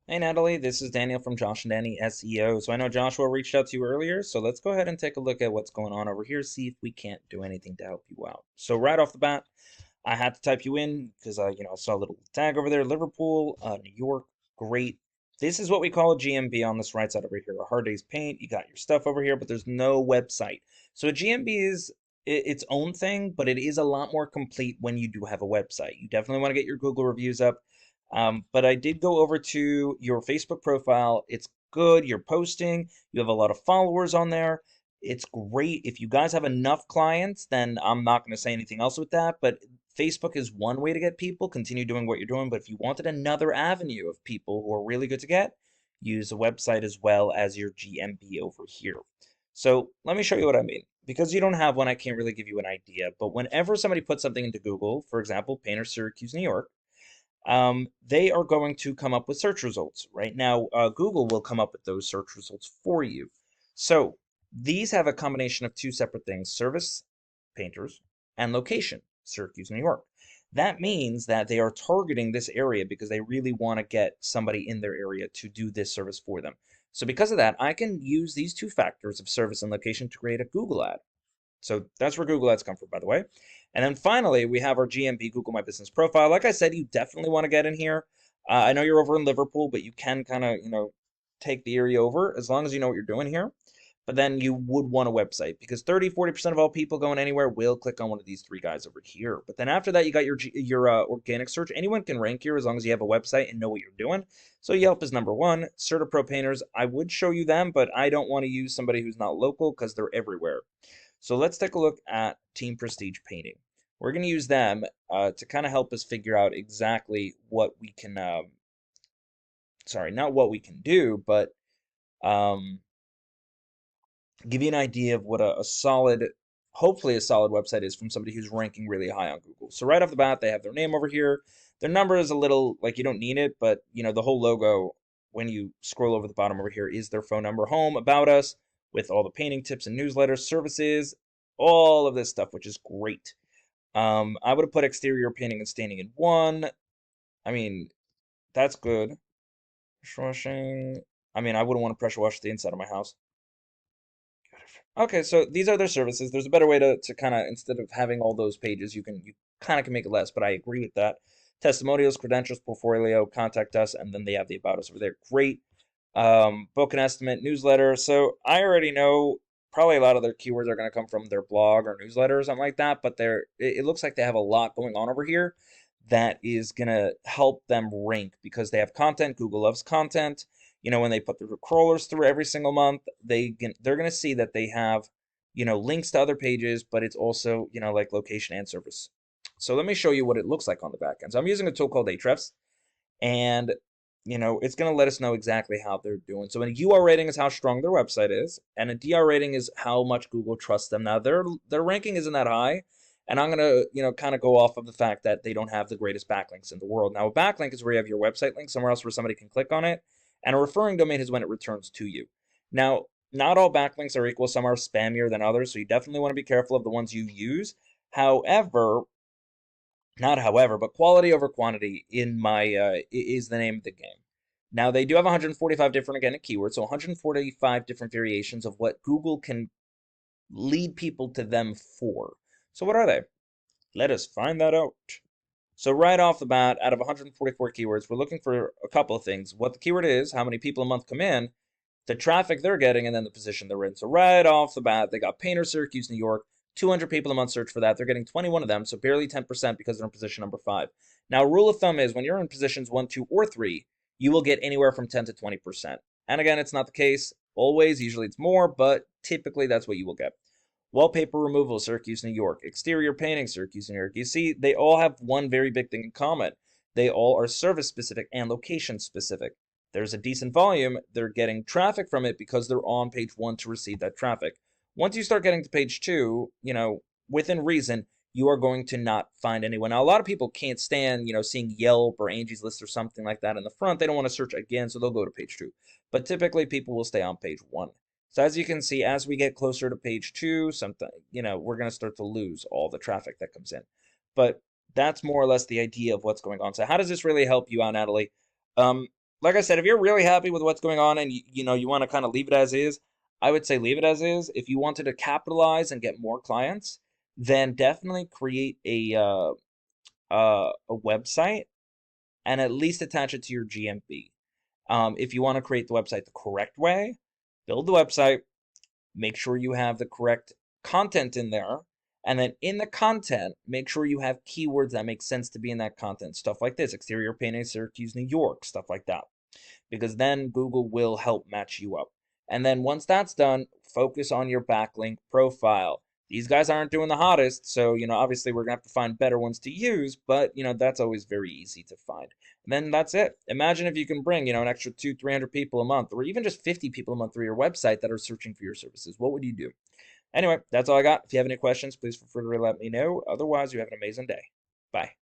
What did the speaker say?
Hey Natalie, this is Daniel from Josh and Danny SEO. So I know Joshua reached out to you earlier, so let's go ahead and take a look at what's going on over here, see if we can't do anything to help you out. So right off the bat, I had to type you in because I saw a little tag over there, Liverpool, New York, great. This is what we call a GMB on this right side over here, a hard day's paint. You got your stuff over here, but there's no website. So a GMB is its own thing, but it is a lot more complete when you do have a website. You definitely want to get your Google reviews up. But I did go over to your Facebook profile. It's good. You're posting. You have a lot of followers on there. It's great. If you guys have enough clients, then I'm not going to say anything else with that. But Facebook is one way to get people. Continue doing what you're doing. But if you wanted another avenue of people who are really good to get, use a website as well as your GMB over here. So let me show you what I mean. Because you don't have one, I can't really give you an idea. But whenever somebody puts something into Google, for example, Painter Syracuse, New York, they are going to come up with search results. Right now, Google will come up with those search results for you. So these have a combination of two separate things, service, painters, and location, Syracuse, New York. That means that they are targeting this area because they really want to get somebody in their area to do this service for them. So because of that, I can use these two factors of service and location to create a Google ad. So that's where Google Ads come from, by the way. And then finally, we have our GMB Google My Business profile. Like I said, you definitely want to get in here. I know you're over in Liverpool, but you can kind of, take the area over as long as you know what you're doing here. But then you would want a website because 30-40% of all people going anywhere will click on one of these three guys over here. But then after that, you got your organic search. Anyone can rank here as long as you have a website and know what you're doing. So Yelp is number one. CertaPro Painters, I would show you them, but I don't want to use somebody who's not local because they're everywhere. So let's take a look at Team Prestige Painting. We're going to use them to kind of help us figure out exactly what we can, sorry, not what we can do, but um, give you an idea of what a solid, hopefully a solid website is from somebody who's ranking really high on Google. So right off the bat, they have their name over here. Their number is a little, like you don't need it, but the whole logo, when you scroll over the bottom over here, is their phone number, home, about us, with all the painting tips and newsletters, services, all of this stuff, which is great. I would have put exterior painting and staining in one. I mean, that's good. Pressure washing. I mean, I wouldn't want to pressure wash the inside of my house. Okay, so these are their services. There's a better way to kind of, instead of having all those pages, you kind of can make it less, but I agree with that. Testimonials, credentials, portfolio, contact us, and then they have the about us over there. Great. Book an estimate, newsletter. So I already know probably a lot of their keywords are going to come from their blog or newsletter or something like that, but it looks like they have a lot going on over here that is going to help them rank because they have content. Google loves content. When they put the crawlers through every single month, they're going to see that they have, links to other pages, but it's also, like location and service. So let me show you what it looks like on the back end. So I'm using a tool called Ahrefs, and it's going to let us know exactly how they're doing. So a UR rating is how strong their website is, and a DR rating is how much Google trusts them. Now their ranking isn't that high, and I'm going to kind of go off of the fact that they don't have the greatest backlinks in the world. Now a backlink is where you have your website link somewhere else where somebody can click on it, and a referring domain is when it returns to you. Now not all backlinks are equal. Some are spammier than others, so you definitely want to be careful of the ones you use. However, not however, but quality over quantity in my is the name of the game. Now they do have 145 different organic keywords, so 145 different variations of what Google can lead people to them for. So what are they? Let us find that out. So right off the bat, out of 144 keywords, we're looking for a couple of things. What the keyword is, how many people a month come in, the traffic they're getting, and then the position they're in. So right off the bat, they got Painter, Syracuse, New York, 200 people a month search for that. They're getting 21 of them, so barely 10% because they're in position number 5. Now, rule of thumb is when you're in positions 1, 2, or 3, you will get anywhere from 10 to 20%. And again, it's not the case always. Usually it's more, but typically that's what you will get. Wallpaper removal, Syracuse, New York. Exterior painting, Syracuse, New York. You see, they all have one very big thing in common. They all are service specific and location specific. There's a decent volume. They're getting traffic from it because they're on page 1 to receive that traffic. Once you start getting to page 2, within reason, you are going to not find anyone. Now, a lot of people can't stand, seeing Yelp or Angie's List or something like that in the front. They don't want to search again, so they'll go to page 2. But typically, people will stay on page 1. So as you can see, as we get closer to page 2, we're going to start to lose all the traffic that comes in. But that's more or less the idea of what's going on. So how does this really help you out, Natalie? Um, like I said, if you're really happy with what's going on and you want to kind of leave it as is, I would say leave it as is. If you wanted to capitalize and get more clients, then definitely create a website and at least attach it to your GMB. If you want to create the website the correct way, build the website, make sure you have the correct content in there. And then in the content, make sure you have keywords that make sense to be in that content. Stuff like this, exterior painting, Syracuse, New York, stuff like that. Because then Google will help match you up. And then once that's done, focus on your backlink profile. These guys aren't doing the hottest, so obviously we're gonna have to find better ones to use, but that's always very easy to find. And then that's it. Imagine if you can bring, an extra 200-300 people a month, or even just 50 people a month through your website that are searching for your services. What would you do? Anyway, that's all I got. If you have any questions, please feel free to let me know. Otherwise, you have an amazing day. Bye.